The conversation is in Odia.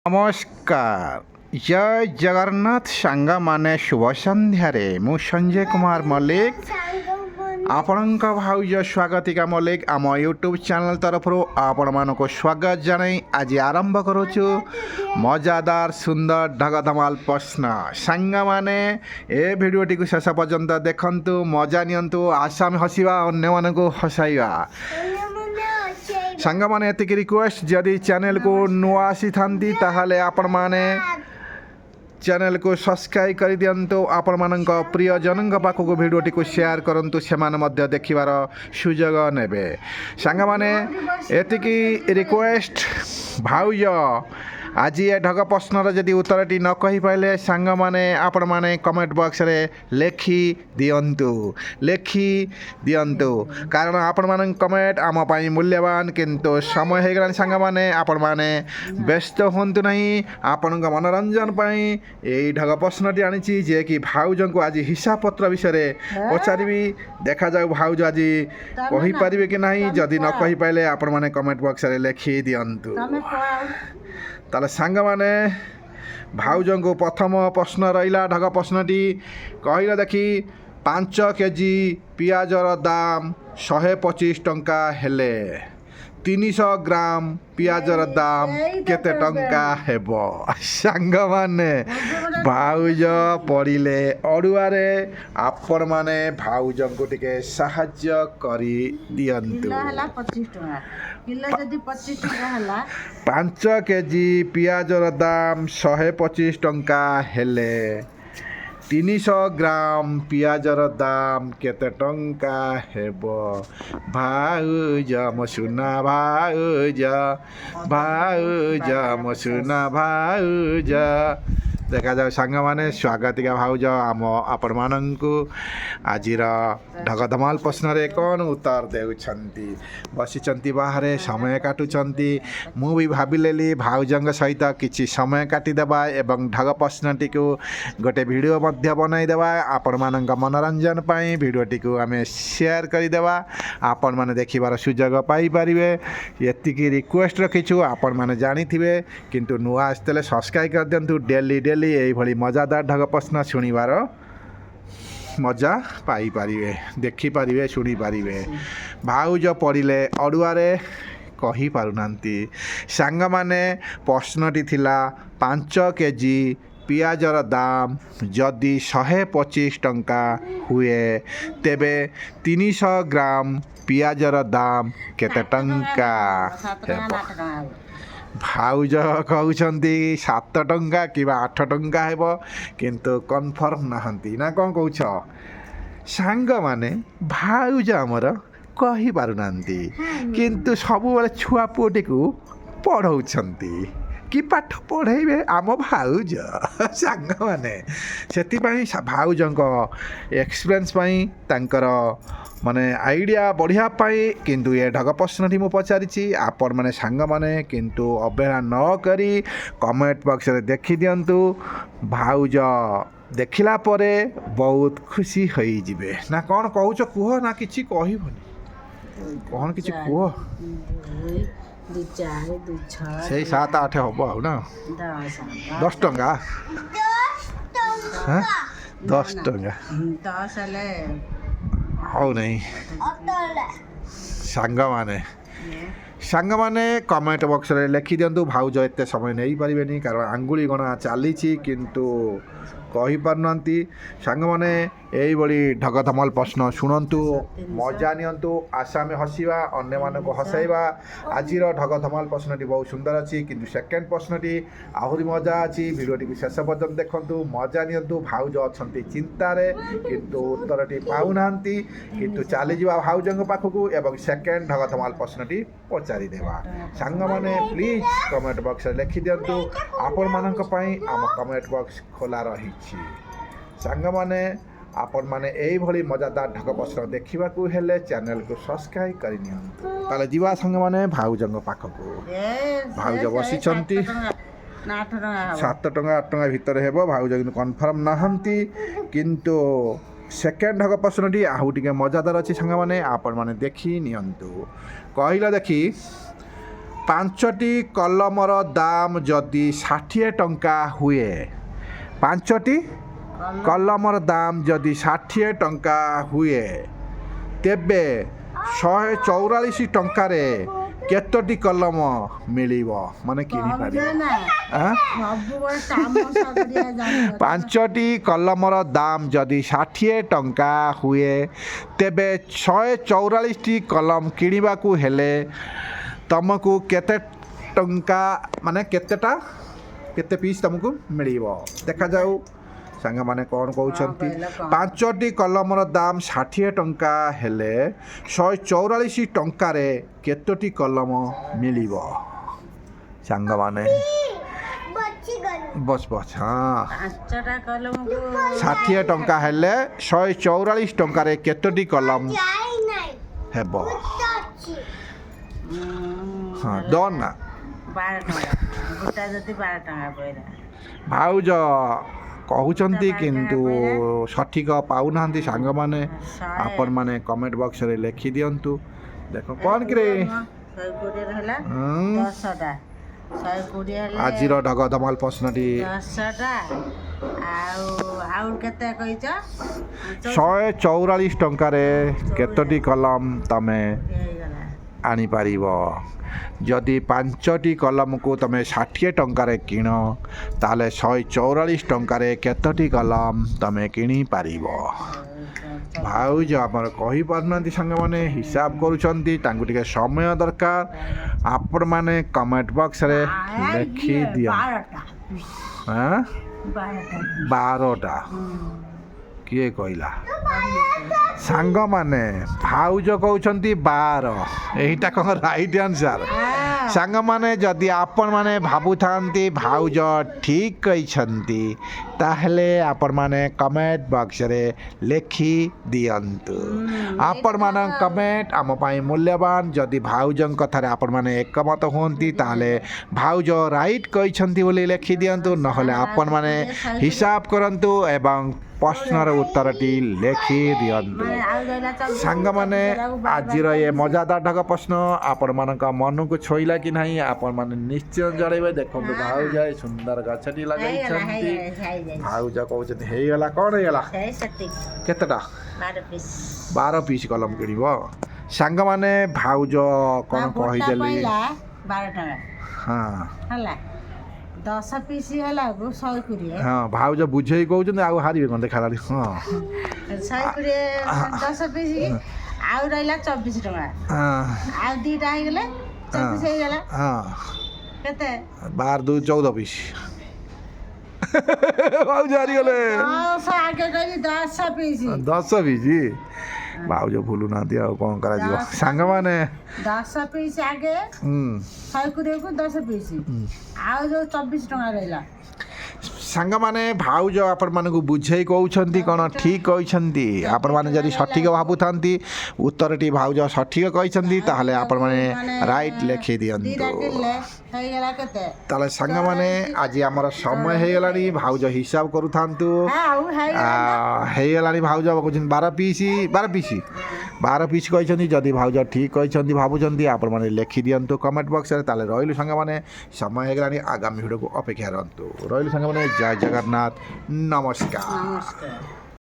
ନମସ୍କାର ଜୟ ଜଗନ୍ନାଥ ସାଙ୍ଗମାନେ ଶୁଭ ସନ୍ଧ୍ୟାରେ ମୁଁ ସଞ୍ଜୟ କୁମାର ମଲ୍ଲିକ ଆପଣଙ୍କ ଭାଉଜ ସ୍ୱାଗତିକା ମଲ୍ଲିକ ଆମ ୟୁଟ୍ୟୁବ୍ ଚ୍ୟାନେଲ୍ ତରଫରୁ ଆପଣମାନଙ୍କୁ ସ୍ୱାଗତ ଜଣାଇ ଆଜି ଆରମ୍ଭ କରୁଛୁ ମଜାଦାର ସୁନ୍ଦର ଢଗଧମାଲ ପ୍ରଶ୍ନ। ସାଙ୍ଗମାନେ ଏ ଭିଡ଼ିଓଟିକୁ ଶେଷ ପର୍ଯ୍ୟନ୍ତ ଦେଖନ୍ତୁ, ମଜା ନିଅନ୍ତୁ, ଆସାମୀ ହସିବା ଅନ୍ୟମାନଙ୍କୁ ହସାଇବା। ସାଙ୍ଗମାନେ ଏତିକି ରିକ୍ୱେଷ୍ଟ, ଯଦି ଚ୍ୟାନେଲକୁ ନୂଆ ଆସିଥାନ୍ତି ତାହେଲେ ଆପଣମାନେ ଚ୍ୟାନେଲକୁ ସବସ୍କ୍ରାଇବ୍ କରିଦିଅନ୍ତୁ। ଆପଣମାନଙ୍କ ପ୍ରିୟଜନଙ୍କ ପାଖକୁ ଭିଡ଼ିଓଟିକୁ ସେୟାର କରନ୍ତୁ, ସେମାନେ ମଧ୍ୟ ଦେଖିବାର ସୁଯୋଗ ନେବେ। ସାଙ୍ଗମାନେ ଏତିକି ରିକ୍ୱେଷ୍ଟ, ଭାଉଜ ଆଜି ଏ ଢଗ ପ୍ରଶ୍ନର ଯଦି ଉତ୍ତରଟି ନ କହିପାରିଲେ ସାଙ୍ଗମାନେ ଆପଣମାନେ କମେଣ୍ଟ ବକ୍ସରେ ଲେଖି ଦିଅନ୍ତୁ କାରଣ ଆପଣମାନଙ୍କ କମେଣ୍ଟ ଆମ ପାଇଁ ମୂଲ୍ୟବାନ। କିନ୍ତୁ ସମୟ ହେଇଗଲାଣି ସାଙ୍ଗମାନେ, ଆପଣମାନେ ବ୍ୟସ୍ତ ହୁଅନ୍ତୁ ନାହିଁ। ଆପଣଙ୍କ ମନୋରଞ୍ଜନ ପାଇଁ ଏଇ ଢଗ ପ୍ରଶ୍ନଟି ଆଣିଛି, ଯିଏକି ଭାଉଜଙ୍କୁ ଆଜି ହିସାବ ପତ୍ର ବିଷୟରେ ପଚାରିବି। ଦେଖାଯାଉ ଭାଉଜ ଆଜି କହିପାରିବେ କି ନାହିଁ। ଯଦି ନ କହିପାରିଲେ ଆପଣମାନେ କମେଣ୍ଟ ବକ୍ସରେ ଲେଖି ଦିଅନ୍ତୁ। ତାହେଲେ ସାଙ୍ଗମାନେ ଭାଉଜଙ୍କୁ ପ୍ରଥମ ପ୍ରଶ୍ନ ରହିଲା, ଢଗ ପ୍ରଶ୍ନଟି କହିଲ ଦେଖି। 5 କେଜି ପିଆଜର ଦାମ 125 ଟଙ୍କା ହେଲେ 300 ଗ୍ରାମ ପିଆଜର ଦାମ କେତେ ଟଙ୍କା ହେବ? ସାଙ୍ଗମାନେ ଭାଉଜ ପଡ଼ିଲେ ଅଡ଼ୁଆରେ, ଆପଣମାନେ ଭାଉଜଙ୍କୁ ଟିକେ ସାହାଯ୍ୟ କରି ଦିଅନ୍ତୁ। 5 କେଜି ପିଆଜର ଦାମ 125 ଟଙ୍କା ହେଲେ 300 ଗ୍ରାମ ପିଆଜର ଦାମ କେତେ ଟଙ୍କା ହେବ? ଭାଉଜ ମୋ ସୁନା ଭାଉଜ ମୋ ସୁନା ଭାଉଜ। ଦେଖାଯାଉ ସାଙ୍ଗମାନେ ସ୍ୱାଗତିକା ଭାଉଜ ଆପଣମାନଙ୍କୁ ଆଜିର ଢଗଧମାଲ ପ୍ରଶ୍ନରେ କ'ଣ ଉତ୍ତର ଦେଉଛନ୍ତି। ବସିଛନ୍ତି ବାହାରେ, ସମୟ କାଟୁଛନ୍ତି। ମୁଁ ବି ଭାବିଲେଲି ଭାଉଜଙ୍କ ସହିତ କିଛି ସମୟ କାଟିଦେବା ଏବଂ ଢଗ ପ୍ରଶ୍ନଟିକୁ ଗୋଟେ ଭିଡ଼ିଓ ମଧ୍ୟ ବନାଇଦେବା। ଆପଣମାନଙ୍କ ମନୋରଞ୍ଜନ ପାଇଁ ଭିଡ଼ିଓଟିକୁ ଆମେ ସେୟାର କରିଦେବା, ଆପଣମାନେ ଦେଖିବାର ସୁଯୋଗ ପାଇପାରିବେ। ଏତିକି ରିକ୍ୱେଷ୍ଟ ରଖିଛୁ, ଆପଣମାନେ ଜାଣିଥିବେ କିନ୍ତୁ ନୂଆ ଆସିଥିଲେ ସବସ୍କ୍ରାଇବ୍ କରିଦିଅନ୍ତୁ। ଡେଲି ଏଇଭଳି ମଜାଦାର ଢଗ ପ୍ରଶ୍ନ ଶୁଣିବାର ମଜା ପାଇପାରିବେ, ଦେଖିପାରିବେ, ଶୁଣିପାରିବେ। ଭାଉଜ ପଡ଼ିଲେ ଅଡ଼ୁଆରେ, କହିପାରୁନାହାନ୍ତି। ସାଙ୍ଗମାନେ ପ୍ରଶ୍ନଟି ଥିଲା 5 କେଜି ପିଆଜର ଦାମ ଯଦି 125 ଟଙ୍କା ହୁଏ ତେବେ 300 ଗ୍ରାମ ପିଆଜର ଦାମ କେତେ ଟଙ୍କା ହେବ? ଭାଉଜ କହୁଛନ୍ତି 7 ଟଙ୍କା କିମ୍ବା 8 ଟଙ୍କା ହେବ, କିନ୍ତୁ କନଫର୍ମ ନାହାନ୍ତି। ନା କ'ଣ କହୁଛ? ସାଙ୍ଗମାନେ ଭାଉଜ ଆମର କହିପାରୁନାହାନ୍ତି, କିନ୍ତୁ ସବୁବେଳେ ଛୁଆ ପୁଅଟିକୁ ପଢ଼ଉଛନ୍ତି। କି ପାଠ ପଢ଼େଇବେ ଆମ ଭାଉଜ ସାଙ୍ଗମାନେ। ସେଥିପାଇଁ ଭାଉଜଙ୍କ ଏକ୍ସପିରିଏନ୍ସ ପାଇଁ, ତାଙ୍କର ଆଇଡ଼ିଆ ବଢ଼ିବା ପାଇଁ କିନ୍ତୁ ଏ ଢଗ ପ୍ରଶ୍ନଟି ମୁଁ ପଚାରିଛି। ଆପଣମାନେ ସାଙ୍ଗମାନେ କିନ୍ତୁ ଅବହେଳା ନ କରି କମେଣ୍ଟ ବକ୍ସରେ ଦେଖିଦିଅନ୍ତୁ। ଭାଉଜ ଦେଖିଲା ପରେ ବହୁତ ଖୁସି ହୋଇଯିବେ। ନା କ'ଣ କହୁଛ କୁହ, ନା କିଛି କହିବନି? କ'ଣ କିଛି କୁହ। ସେଇ 7-8 ହେବ ଆଉ ନା? 10 ଟଙ୍କା 10 ଟଙ୍କା ହଉ ନାହିଁ। ସାଙ୍ଗମାନେ କମେଣ୍ଟ ବକ୍ସରେ ଲେଖିଦିଅନ୍ତୁ। ଭାଉଜ ଏତେ ସମୟ ନେଇପାରିବେନି କାରଣ ଆଙ୍ଗୁଳି ଗଣା ଚାଲିଛି, କିନ୍ତୁ କହିପାରୁନାହାନ୍ତି। ସାଙ୍ଗମାନେ ଏଇଭଳି ଢଗଧମାଲ ପ୍ରଶ୍ନ ଶୁଣନ୍ତୁ, ମଜା ନିଅନ୍ତୁ, ଆସାମୀ ହସିବା, ଅନ୍ୟମାନଙ୍କୁ ହସାଇବା। ଆଜିର ଢଗଧମାଲ ପ୍ରଶ୍ନଟି ବହୁତ ସୁନ୍ଦର ଅଛି, କିନ୍ତୁ ସେକେଣ୍ଡ ପ୍ରଶ୍ନଟି ଆହୁରି ମଜା ଅଛି। ଭିଡ଼ିଓଟିକୁ ଶେଷ ପର୍ଯ୍ୟନ୍ତ ଦେଖନ୍ତୁ, ମଜା ନିଅନ୍ତୁ। ଭାଉଜ ଅଛନ୍ତି ଚିନ୍ତାରେ, କିନ୍ତୁ ଉତ୍ତରଟି ପାଉନାହାନ୍ତି। କିନ୍ତୁ ଚାଲିଯିବା ଭାଉଜଙ୍କ ପାଖକୁ ଏବଂ ସେକେଣ୍ଡ ଢଗଧମାଲ ପ୍ରଶ୍ନଟି ପଚାରିଦେବା। ସାଙ୍ଗମାନେ ପ୍ଲିଜ୍ କମେଣ୍ଟ ବକ୍ସରେ ଲେଖିଦିଅନ୍ତୁ। ଆପଣମାନଙ୍କ ପାଇଁ ଆମ କମେଣ୍ଟ ବକ୍ସ ଖୋଲା ରହିଛି। ସାଙ୍ଗମାନେ ଆପଣମାନେ ଏଇଭଳି ମଜାଦାର ଢଗ ପ୍ରଶ୍ନ ଦେଖିବାକୁ ହେଲେ ଚ୍ୟାନେଲକୁ ସବସ୍କ୍ରାଇବ୍ କରିନିଅନ୍ତୁ। ତାହେଲେ ଯିବା ସାଙ୍ଗମାନେ ଭାଉଜଙ୍କ ପାଖକୁ। ଭାଉଜ ବସିଛନ୍ତି। 7 ଟଙ୍କା 8 ଟଙ୍କା ଭିତରେ ହେବ। ଭାଉଜ କିନ୍ତୁ କନଫର୍ମ ନାହାନ୍ତି। କିନ୍ତୁ ସେକେଣ୍ଡ ଢଗ ପ୍ରଶ୍ନଟି ଆଉ ଟିକେ ମଜାଦାର ଅଛି ସାଙ୍ଗମାନେ, ଆପଣମାନେ ଦେଖି ନିଅନ୍ତୁ। କହିଲ ଦେଖି ପାଞ୍ଚଟି କଲମର ଦାମ ଯଦି 60 ଟଙ୍କା ହୁଏ, ପାଞ୍ଚଟି କଲମର ଦାମ ଯଦି 60 ଟଙ୍କା ହୁଏ, ତେବେ 144 ଟଙ୍କାରେ କେତୋଟି କଲମ ମିଳିବ, ମାନେ କିଣିପାରିବ? ପାଞ୍ଚଟି କଲମର ଦାମ ଯଦି 60 ଟଙ୍କା ହୁଏ, ତେବେ 144ଟି କଲମ କିଣିବାକୁ ହେଲେ ତମକୁ କେତେ ଟଙ୍କା, ମାନେ କେତେ ପିସ୍ ତମକୁ ମିଳିବ? ଦେଖାଯାଉ ସାଙ୍ଗମାନେ କ'ଣ କହୁଛନ୍ତି। ପାଞ୍ଚଟି କଲମର ଦାମ 60 ଟଙ୍କା ହେଲେ 144 ଟଙ୍କାରେ କେତୋଟି କଲମ ମିଳିବ? ସାଙ୍ଗମାନେ ବସ୍ ହଁ, 60 ଟଙ୍କା ହେଲେ 144 ଟଙ୍କାରେ କେତୋଟି କଲମ ହେବ? ହଁ ଦନ୍ ନା ଭାଉଜ କହୁଛନ୍ତି କିନ୍ତୁ ସଠିକ ପାଉନାହାନ୍ତି ସାଙ୍ଗମାନେ। ଆପଣମାନେ କମେଣ୍ଟ ବକ୍ସରେ ଲେଖିଦିଅନ୍ତୁ। ଦେଖ କ'ଣ କିରେ ଆଜିର ଢଗ ଧମାଲ ପ୍ରଶ୍ନଟି 144 ଟଙ୍କାରେ କେତୋଟି କଲମ ତମେ ଆଣିପାରିବ? ଯଦି ପାଞ୍ଚଟି କଲମକୁ ତମେ 60 ଟଙ୍କାରେ କିଣ, ତାହେଲେ 144 ଟଙ୍କାରେ କେତୋଟି କଲମ ତମେ କିଣିପାରିବ? ଭାଉଜ ଆମର କହିପାରୁନାହାନ୍ତି ସାଙ୍ଗମାନେ, ହିସାବ କରୁଛନ୍ତି, ତାଙ୍କୁ ଟିକେ ସମୟ ଦରକାର। ଆପଣମାନେ କମେଣ୍ଟ ବକ୍ସରେ ଲେଖିଦିଅ। 12ଟା କିଏ କହିଲା? ସାଙ୍ଗମାନେ ଭାଉଜ କହୁଛନ୍ତି 12, ଏଇଟା କ'ଣ ରାଇଟ୍ ଆନ୍ସର? ସାଙ୍ଗମାନେ ଯଦି ଆପଣମାନେ ଭାବୁଥାନ୍ତି ଭାଉଜ ଠିକ୍ କହିଛନ୍ତି, ତାହେଲେ ଆପଣମାନେ କମେଣ୍ଟ ବକ୍ସରେ ଲେଖି ଦିଅନ୍ତୁ। ଆପଣମାନଙ୍କ କମେଣ୍ଟ ଆମ ପାଇଁ ମୂଲ୍ୟବାନ। ଯଦି ଭାଉଜଙ୍କ କଥାରେ ଆପଣମାନେ ଏକମତ ହୁଅନ୍ତି, ତାହେଲେ ଭାଉଜ ରାଇଟ୍ କହିଛନ୍ତି ବୋଲି ଲେଖି ଦିଅନ୍ତୁ। ନହେଲେ ଆପଣମାନେ ହିସାବ କରନ୍ତୁ ଏବଂ ପ୍ରଶ୍ନର ଉତ୍ତରଟି ଲେଖି ଦିଅନ୍ତୁ। ସାଙ୍ଗମାନେ ଆଜିର ଏ ମଜାଦାର ଢଗ ପ୍ରଶ୍ନ ଆପଣମାନଙ୍କ ମନକୁ ଛୁଇଁଲା କି ନାହିଁ ଆପଣମାନେ ନିଶ୍ଚୟ ଜଣାଇବେ। ଦେଖନ୍ତୁ ଭାଉଜ ସୁନ୍ଦର ଗଛଟି ଲଗାଇଛନ୍ତି। ଭାଉଜ କହୁଛନ୍ତି ହେଇଗଲା, କ'ଣ ହେଇଗଲା? କେତେଟା? 12 ପିସ୍ କଲମ କିଣିବ। ସାଙ୍ଗମାନେ ଭାଉଜ କ'ଣ କହିଦେଲି? 12 ଟଙ୍କା ହେଲା, 10 ପିସ୍ ହେଲା 120। ହଁ ଭାଉଜ ବୁଝେଇ କହୁଛନ୍ତି, ଆଉ ହାରିବେ କ'ଣ ଦେଖାଗଲାଣି। ହଁ 120 10 ପିସ୍ ଆଉ ରହିଲା 24 ଟଙ୍କା। ଆଉ ଦିଟା ହେଇଗଲେ 24 ହେଇଗଲା। ହଁ କେତେ? 12 2 14 ପିସ୍। ଭାଉଜ ହାରିଗଲେ। 10 ପିସ୍ ଭାଉଜ ଭୁଲୁନାହାନ୍ତି, ଆଉ କ'ଣ କରାଯିବ? ସାଙ୍ଗମାନେ 10 ପିସ୍ ଆଗେ 120କୁ 10 ପିସ୍ ଆଉ ଯୋଉ 24 ଟଙ୍କା ରହିଲା। ସାଙ୍ଗମାନେ ଭାଉଜ ଆପଣମାନଙ୍କୁ ବୁଝେଇ କହୁଛନ୍ତି, କ'ଣ ଠିକ୍ କହିଛନ୍ତି? ଆପଣମାନେ ଯଦି ସଠିକ ଭାବୁଥାନ୍ତି ଉତ୍ତରଟି ଭାଉଜ ସଠିକ କହିଛନ୍ତି, ତାହେଲେ ଆପଣମାନେ ରାଇଟ୍ ଲେଖି ଦିଅନ୍ତୁ। ତାହେଲେ ସାଙ୍ଗମାନେ ଆଜି ଆମର ସମୟ ହେଇଗଲାଣି। ଭାଉଜ ହିସାବ କରୁଥାନ୍ତୁ। ହେଇଗଲାଣି ଭାଉଜ କହୁଛନ୍ତି 12 ପିସ୍ କହିଛନ୍ତି। ଯଦି ଭାଉଜ ଠିକ୍ କହିଛନ୍ତି ଭାବୁଛନ୍ତି, ଆପଣମାନେ ଲେଖିଦିଅନ୍ତୁ କମେଣ୍ଟ ବକ୍ସରେ। ତାହେଲେ ରହିଲୁ ସାଙ୍ଗମାନେ, ସମୟ ହେଇଗଲାଣି। ଆଗାମୀ ଭିଡ଼ିଓକୁ ଅପେକ୍ଷା କରନ୍ତୁ। ରହିଲୁ ସାଙ୍ଗମାନେ, ଜୟ ଜଗନ୍ନାଥ, ନମସ୍କାର।